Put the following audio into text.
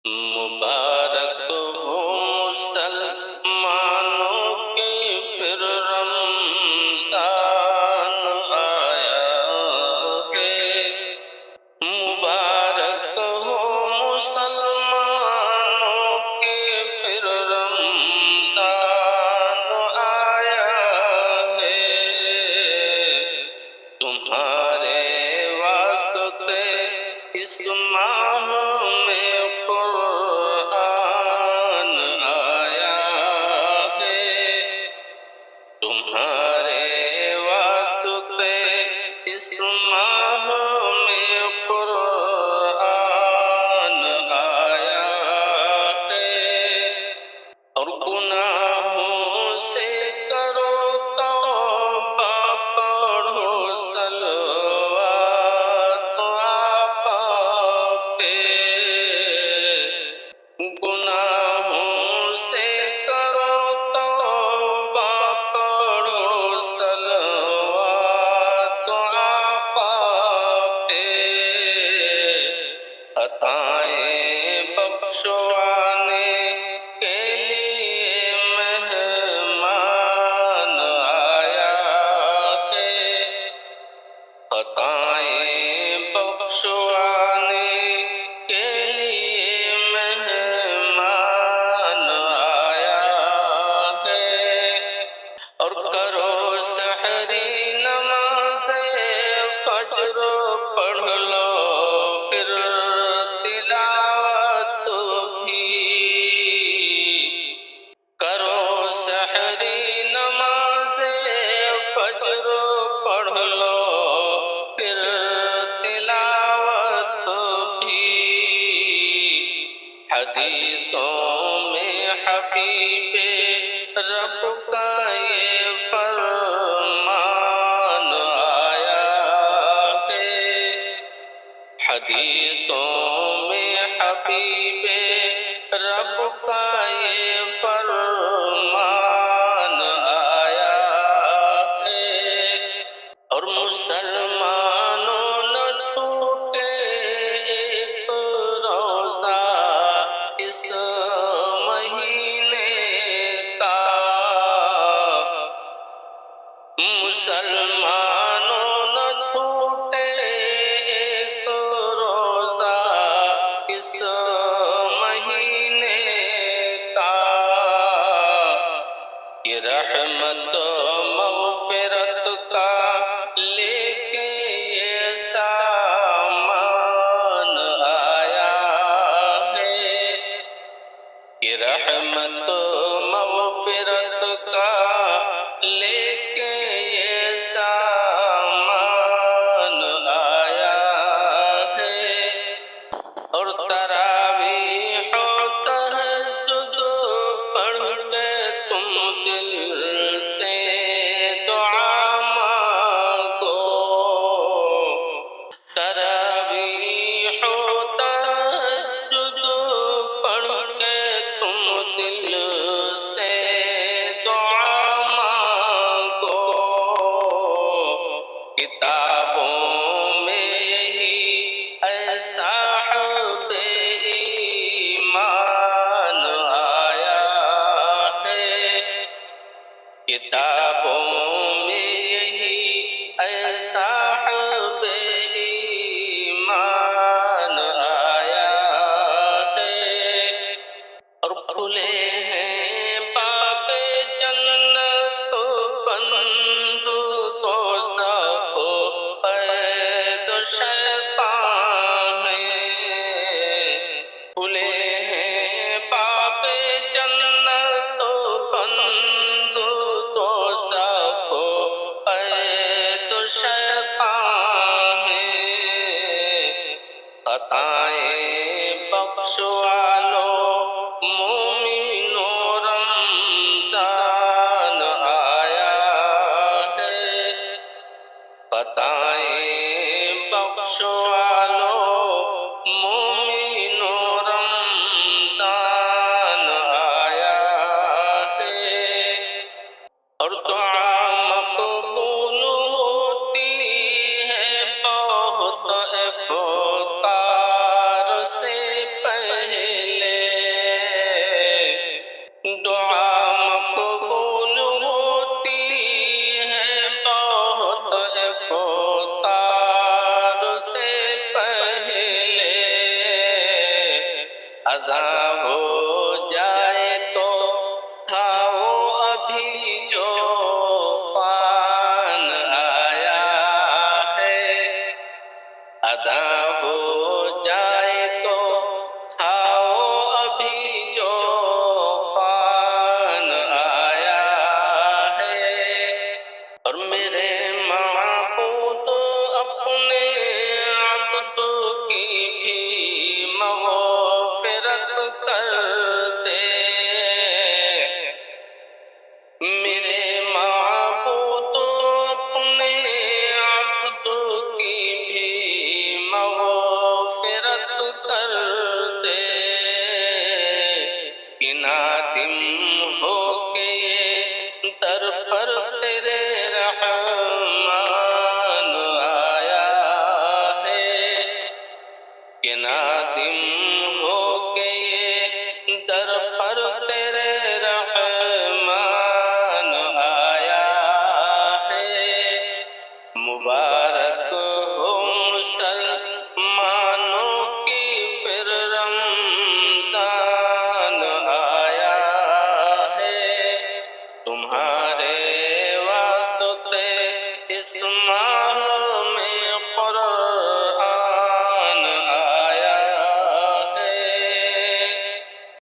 مبارک ہو مسلمانوں کے پھر رمضان آیا ہے۔ مبارک ہو مسلمانوں کے پھر رمضان آیا ہے۔ تمہارے واسطے اس ماہ میں قرآن آیا ہے۔ تمہارے واسطے اس ماہ میں قرآن آیا ہے۔ اور گناہوں سے کرو توبہ، پڑھو صلوات آقا پہ۔ گناہوں سے کرو توبہ، پڑھو صلوات آقا پہ۔ خطائیں بخشوانے کے لیے مہمان آیا ہے۔ خطائیں بخشوانے کے لیے مہمان آیا ہے۔ اور کرو سحری نماز فجر، پڑھ لو پھر تلاوت بھی۔ کرو سحری نماز فجر، پڑھ لو پھر تلاوت بھی۔ حدیثوں میں حبیب رب کا یہ فرمان آیا ہے۔ حدیثوں میں حبیب رب کا یہ فرمان آیا ہے۔ اور مسلمانوں نہ چھوٹے ایک روزہ اس مہینے کا۔ مسلمانوں نہ چھوٹے ایک روزہ اس مہینے کا۔ یہ رحمت مغفرت کا لے کے یہ سامان آیا ہے۔ یہ رحمت مغفرت کا لے کے یہ سامان آیا ہے۔ اور تراویح و تہجد پڑھ کے تم دل سے دعا مانگو۔ تراویح و تہجد پڑھ کے تم دل سے دعا مانگو۔ کتابوں میں یہی اے صاحب ایمان آیا ہے۔ کتابوں میں یہی اے صاحب ایمان آیا ہے۔ اور کھلے ہیں باب جنت، بند دوزخ قید شیطان ہے۔ کھلے ہیں باب جنت، بند دوزخ قید شیطان ہے۔ خطائیں بخشوالو مومنو، رمضان آیا ہے۔ خطائیں بخشوالو مومنو، رمضان آیا ہے۔ اور دعا مقبول ہوتی ہے بہت افطار سے پہلے، دعا مقبول ہوتی ہے بہت افطار سے پہلے، اذان ہو جائے تو کھاؤ ابھی جو فان آیا ہے، اذان ہو جائے تو کھاؤ ابھی جو فان آیا ہے، اور میرے معبود اپنے عبد کی بھی مغفرت کر دے، میرے معبود اپنے عبد کی بھی مغفرت کر دے، کہ نادم ہو کے یہ در پر تیرے رحمان آیا ہے، کہ نادم